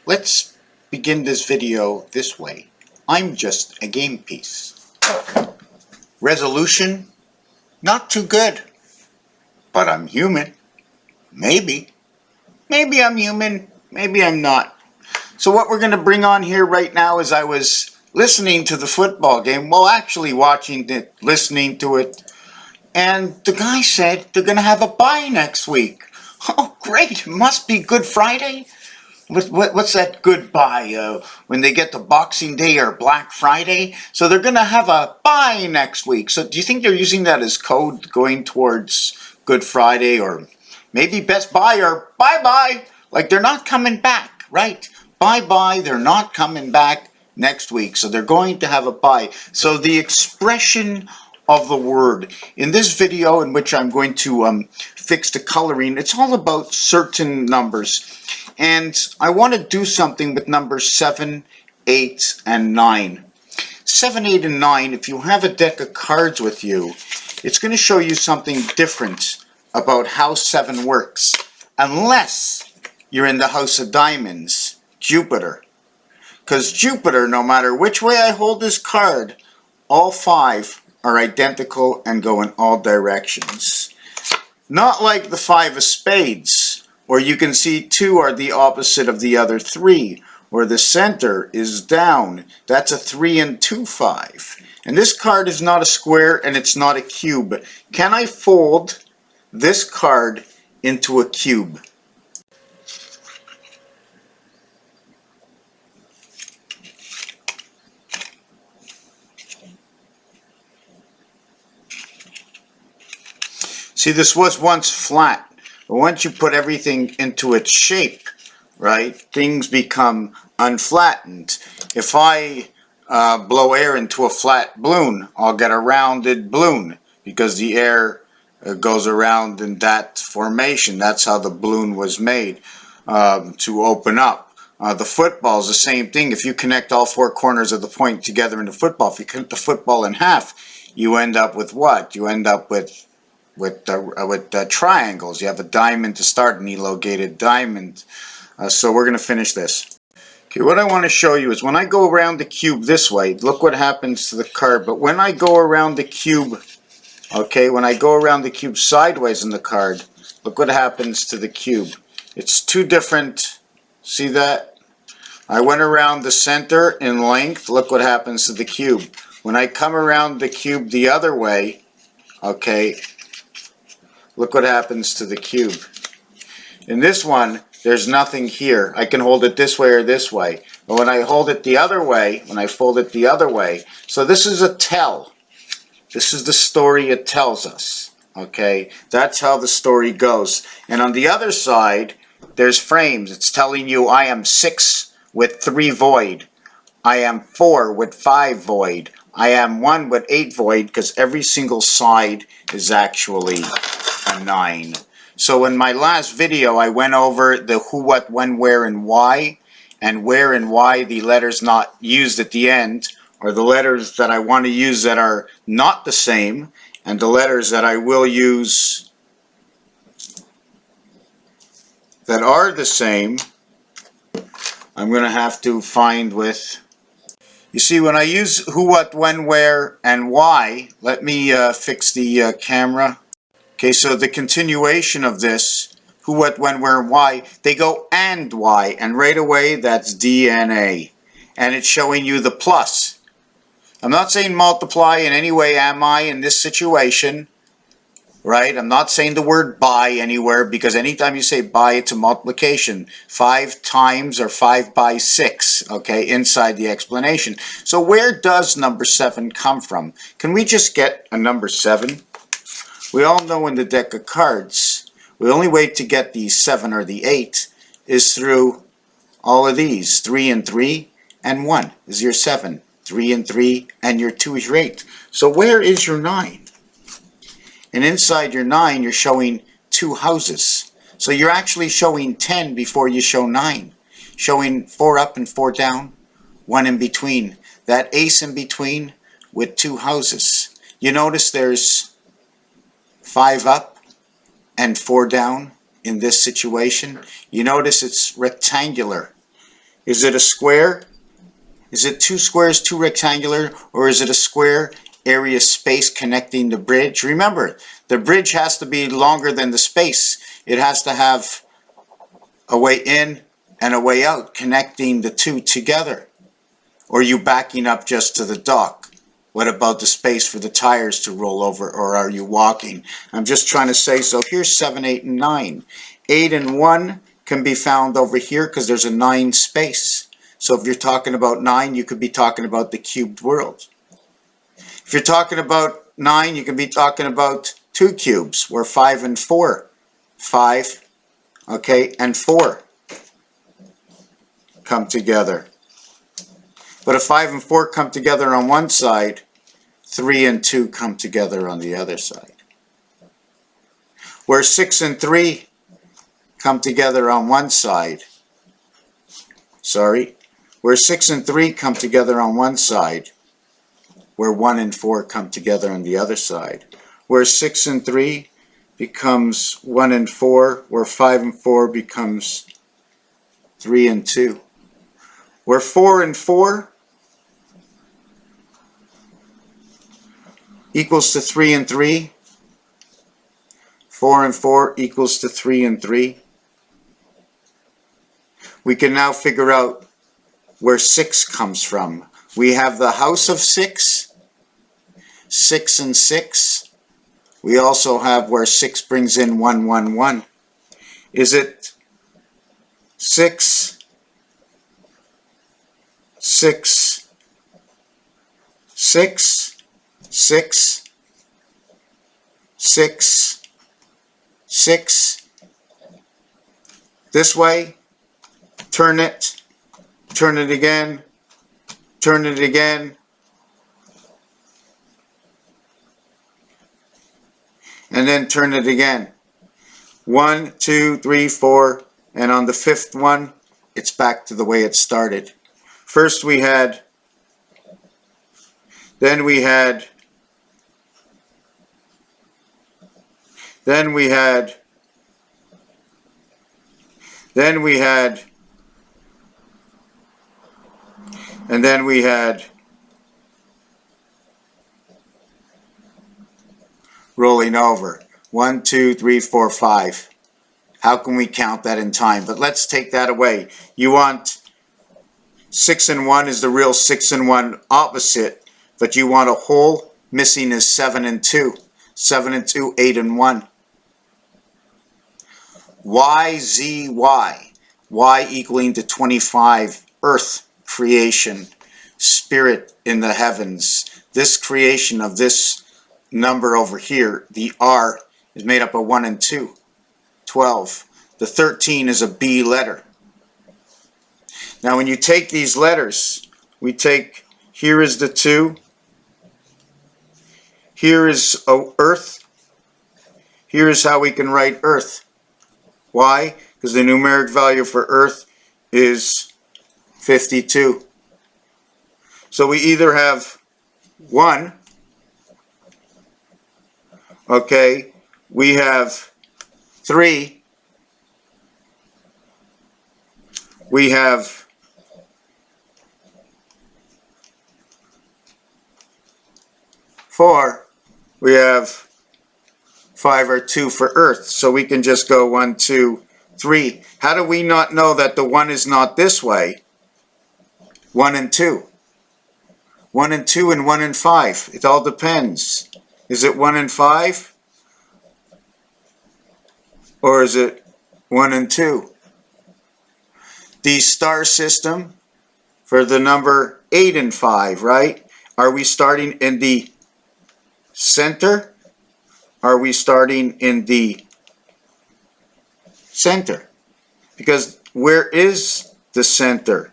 Let's begin this video this way. I'm just a game piece. Resolution? Not too good. But I'm human. Maybe. Maybe I'm human. Maybe I'm not. So what we're going to bring on here right now is I was listening to the football game. Well, actually watching it, listening to it. And the guy said they're going to have a bye next week. Oh, great. Must be Good Friday. What's that goodbye when they get to Boxing Day or Black Friday? So they're going to have a bye next week. So do you think they're using that as code going towards Good Friday or maybe Best Buy or bye-bye? Like they're not coming back, right? Bye-bye, they're not coming back next week. So they're going to have a bye. So the expression of the word in this video, in which I'm going to fix the coloring, it's all about certain numbers. And I want to do something with numbers 7, 8, and 9. 7, 8, and 9, if you have a deck of cards with you, it's going to show you something different about how 7 works. Unless you're in the house of diamonds, Jupiter. Because Jupiter, no matter which way I hold this card, all 5 are identical and go in all directions. Not like the 5 of spades, where you can see 2 are the opposite of the other 3, where the center is down. That's a 3 and 2 5. And this card is not a square and it's not a cube. Can I fold this card into a cube? See, this was once flat, but once you put everything into its shape, right, things become unflattened. If I blow air into a flat balloon, I'll get a rounded balloon because the air goes around in that formation. That's how the balloon was made to open up. The football is the same thing. If you connect all 4 corners of the point together in the football, if you cut the football in half, you end up with what? You end up with triangles. You have a diamond to start, an elongated diamond. So we're going to finish this. Okay, what I want to show you is when I go around the cube this way, look what happens to the card. But when I go around the cube, okay, when I go around the cube sideways in the card, look what happens to the cube. It's 2 different, see that? I went around the center in length, look what happens to the cube. When I come around the cube the other way, okay, look what happens to the cube. In this one, there's nothing here. I can hold it this way or this way. But when I hold it the other way, when I fold it the other way, so this is a tell. This is the story it tells us. Okay, that's how the story goes. And on the other side, there's frames. It's telling you I am 6 with 3 void. I am 4 with 5 void. I am 1 with 8 void, because every single side is actually a 9. So in my last video I went over the who, what, when, where, and why the letters not used at the end, or the letters that I want to use that are not the same, and the letters that I will use that are the same. I'm going to have to find with, you see, when I use who, what, when, where, and why, let me fix the camera. Okay, so the continuation of this, who, what, when, where, and why, they go and why, and right away that's DNA. And it's showing you the plus. I'm not saying multiply in any way am I in this situation, right? I'm not saying the word by anywhere, because anytime you say by, it's a multiplication. 5 times or 5 by 6, okay, inside the explanation. So where does number 7 come from? Can we just get a number 7? We all know in the deck of cards, the only way to get the 7 or the 8 is through all of these. 3 and 3 and 1 is your 7. 3 and 3 and your 2 is your 8. So where is your 9? And inside your 9 you're showing 2 houses. So you're actually showing 10 before you show 9. Showing 4 up and 4 down, 1 in between. That ace in between with 2 houses. You notice there's 5 up and 4 down in this situation. You notice it's rectangular. Is it a square? Is it two squares, two rectangular, or is it a square area space connecting the bridge? Remember, the bridge has to be longer than the space. It has to have a way in and a way out connecting the two together. Or are you backing up just to the dock? What about the space for the tires to roll over, or are you walking? I'm just trying to say, so here's 7, 8, and 9. 8 and 1 can be found over here because there's a 9 space. So if you're talking about 9, you could be talking about the cubed world. If you're talking about 9, you can be talking about 2 cubes, where 5 and 4. 5, okay, and 4 come together. But if 5 and 4 come together on one side, 3 and 2 come together on the other side. Where 6 and 3 come together on one side, where 6 and 3 come together on one side, where 1 and 4 come together on the other side. Where 6 and 3 becomes 1 and 4, where 5 and 4 becomes 3 and 2. Where 4 and 4 equals to 3 and 3. 4 and 4 equals to 3 and 3. We can now figure out where 6 comes from. We have the house of 6, 6 and 6. We also have where 6 brings in 1, 1, 1. Is it 6, 6, 6, 6, 6, 6? This way, turn it again, turn it again, and then turn it again. 1, 2, 3, 4, and on the 5th one, it's back to the way it started. First we had, then we had 1, 2, 3, 4, 5. How can we count that in time? But let's take that away. You want 6 and 1 is the real 6 and 1 opposite, but you want a whole. Missing is 7 and 2. 7 and 2, 8 and 1. Y, Z, Y. Y equaling to 25. Earth, creation, spirit in the heavens. This creation of this number over here, the R, is made up of 1 and 2. 12. The 13 is a B letter. Now when you take these letters, we take, here is the 2, here is Earth, here is how we can write Earth. Why? Because the numeric value for Earth is 52. So we either have 1, okay, we have 3, we have 4, we have 5 or 2 for Earth. So we can just go 1, 2, 3. How do we not know that the 1 is not this way? 1 and 2. 1 and 2 and 1 and 5. It all depends. Is it 1 and 5? Or is it 1 and 2? The star system for the number 8 and 5, right? Are we starting in the center? Are we starting in the center? Because where is the center?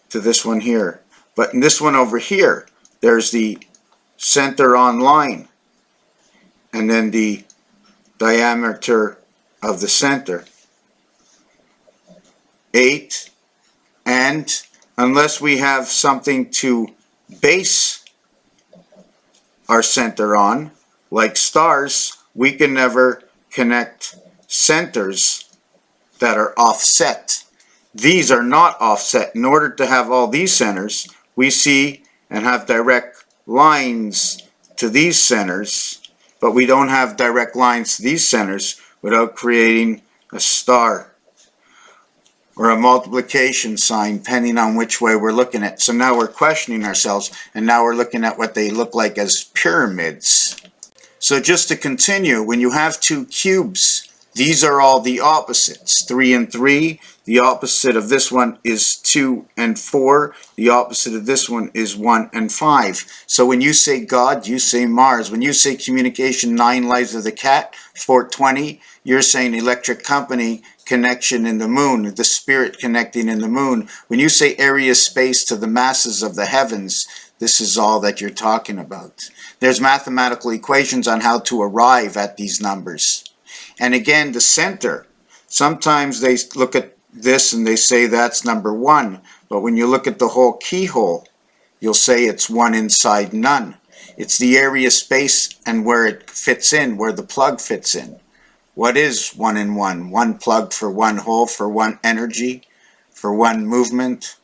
To this one here. But in this one over here, there's the center on line. And then the diameter of the center. 8. And unless we have something to base our center on, like stars, we can never connect centers that are offset. these are not offset. In order to have all these centers, we see and have direct lines to these centers, but we don't have direct lines to these centers without creating a star or a multiplication sign, depending on which way we're looking at. So now we're questioning ourselves, and now we're looking at what they look like as pyramids. So just to continue, when you have two cubes, these are all the opposites. 3 and 3. The opposite of this one is 2 and 4. The opposite of this one is 1 and 5. So when you say God, you say Mars. When you say communication, 9 lives of the cat, 420, you're saying electric company, connection in the moon, the spirit connecting in the moon. When you say area space to the masses of the heavens, this is all that you're talking about. There's mathematical equations on how to arrive at these numbers. And again, the center, sometimes they look at this and they say that's number 1. But when you look at the whole keyhole, you'll say it's 1 inside none. It's the area space and where it fits in, where the plug fits in. What is 1 in 1? 1 plug for 1 hole, for 1 energy, for 1 movement.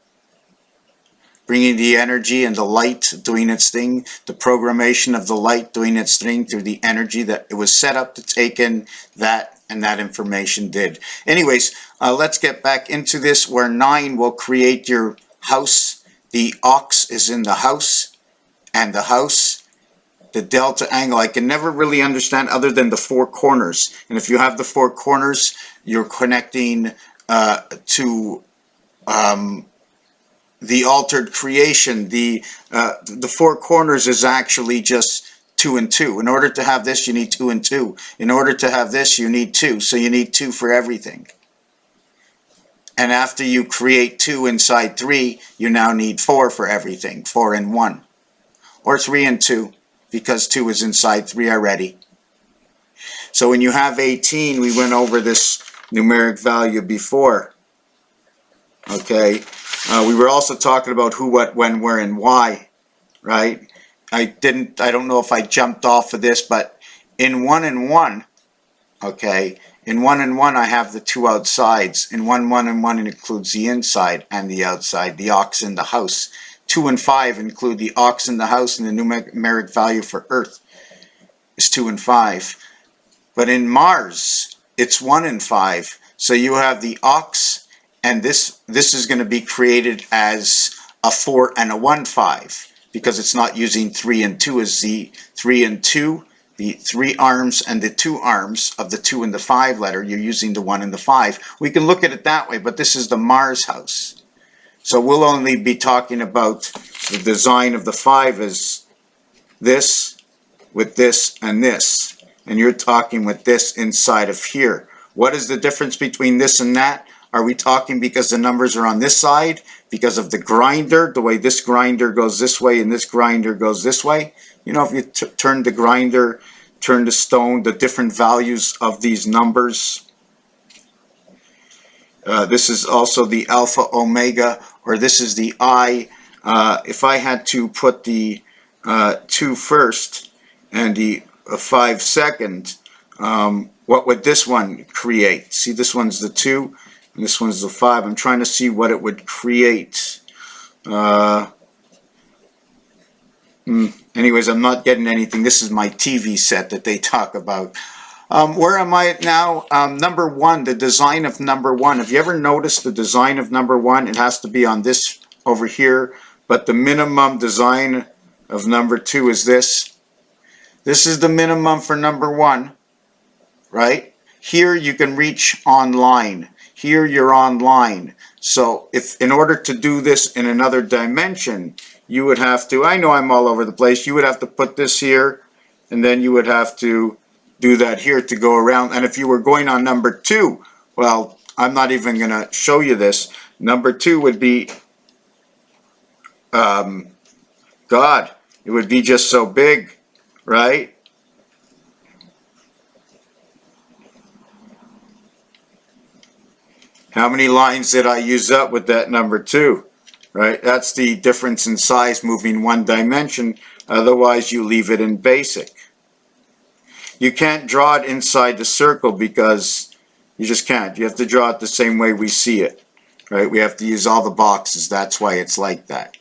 Bringing the energy and the light doing its thing, the programmation of the light doing its thing through the energy that it was set up to take in that, and that information did. Anyways, let's get back into this where 9 will create your house. The ox is in the house, and the house, the delta angle, I can never really understand other than the 4 corners. And if you have the 4 corners, you're connecting to the altered creation. The 4 corners is actually just 2 and 2. In order to have this, you need 2 and 2. In order to have this, you need 2. So you need 2 for everything. And after you create 2 inside 3, you now need 4 for everything. 4 and 1. Or 3 and 2, because 2 is inside 3 already. So when you have 18, we went over this numeric value before. Okay. We were also talking about who, what, when, where, and why, right? I don't know if I jumped off of this, but in 1 and 1, okay, in 1 and 1 I have the 2 outsides. In 1 and 1 it includes the inside and the outside, the ox in the house. 2 and 5 include the ox in the house, and the numeric value for Earth is 2 and 5. But in Mars, it's 1 and 5. So you have the ox, and this is going to be created as a 4 and a 1, 5, because it's not using 3 and 2 as the 3 and 2, the 3 arms and the 2 arms of the 2 and the 5 letter. You're using the 1 and the 5. We can look at it that way, but this is the Mars house. So we'll only be talking about the design of the 5 as this, with this, and this. And you're talking with this inside of here. What is the difference between this and that? Are we talking because the numbers are on this side? Because of the grinder, the way this grinder goes this way and this grinder goes this way? You know, if you turn the grinder, turn the stone, the different values of these numbers. This is also the alpha omega, or this is the I. If I had to put the 2 first and the 5 second, what would this one create? See, this one's the 2 and this one's the 5. I'm trying to see what it would create. Anyways, I'm not getting anything. This is my TV set that they talk about. Where am I at now? Number 1, the design of number 1. Have you ever noticed the design of number 1? It has to be on this over here, but the minimum design of number 2 is this. This is the minimum for number 1, right? Here you can reach online. Here you're online. So if in order to do this in another dimension, you would have to, I know I'm all over the place, you would have to put this here, and then you would have to do that here to go around. And if you were going on number 2, well, I'm not even going to show you this. Number 2 would be God. It would be just so big, right? How many lines did I use up with that number 2? Right? That's the difference in size moving one dimension. Otherwise, you leave it in basic. You can't draw it inside the circle because you just can't. You have to draw it the same way we see it. right? We have to use all the boxes. That's why it's like that.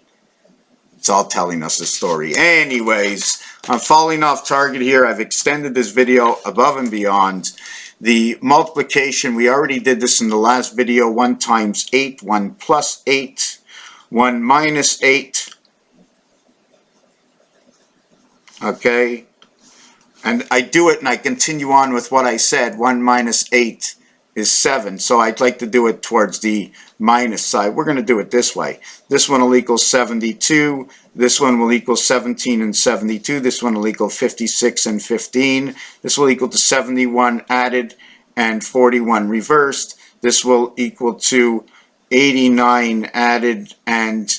It's all telling us a story. Anyways, I'm falling off target here. I've extended this video above and beyond. The multiplication, we already did this in the last video. 1 times 8, 1 plus 8, 1 minus 8. Okay? And I do it and I continue on with what I said. 1 minus 8 is 7. So I'd like to do it towards the minus side. We're going to do it this way. This one will equal 72. This one will equal 17 and 72. This one will equal 56 and 15. This will equal to 71 added and 41 reversed. This will equal to 89 added and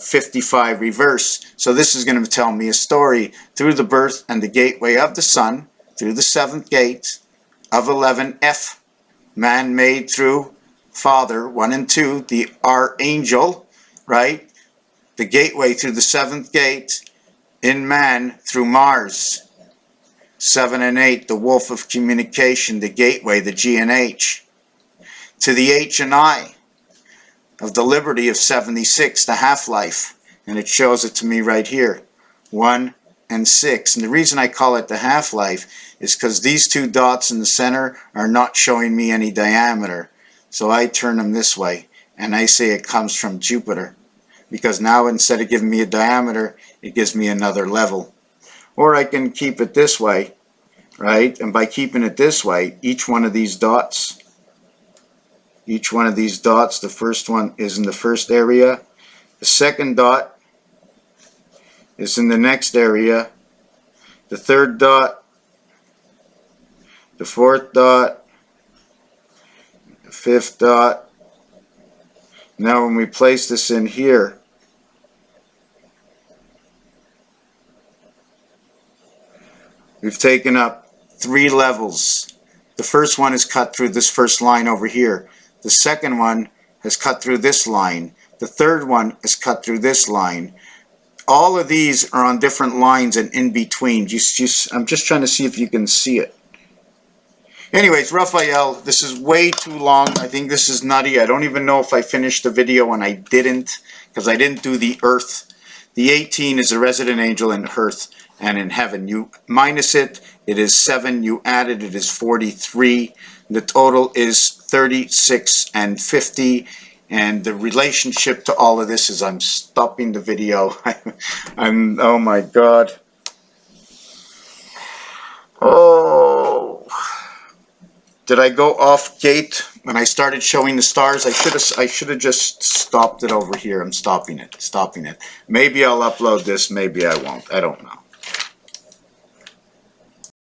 55 reverse. So this is going to tell me a story through the birth and the gateway of the sun, through the 7th gate of 11F, man made through Father, 1 and 2, the archangel, right? The gateway through the 7th gate in man through Mars, 7 and 8, the wolf of communication, the gateway, the G and H, to the H and I of the liberty of 76, the half-life, and it shows it to me right here, 1 and 6. And the reason I call it the half-life is because these two dots in the center are not showing me any diameter. So I turn them this way, and I say it comes from Jupiter, because now instead of giving me a diameter, it gives me another level. Or I can keep it this way, right? And by keeping it this way, each one of these dots, the first one is in the first area, the second dot is in the next area, the third dot, the fourth dot, the fifth dot. Now when we place this in here, we've taken up 3 levels. The first one is cut through this first line over here. The second one has cut through this line. The third one is cut through this line. All of these are on different lines and in between. I'm just trying to see if you can see it. Anyways, Raphael, this is way too long. I think this is nutty. I don't even know if I finished the video, and I didn't, because I didn't do the earth. The 18 is a resident angel in earth and in heaven. You minus it, it is 7. You add it, it is 43. The total is 36 and 50. And the relationship to all of this is, I'm stopping the video. Oh my God. Oh. Did I go off gate when I started showing the stars? I should have just stopped it over here. I'm stopping it. Maybe I'll upload this, maybe I won't. I don't know.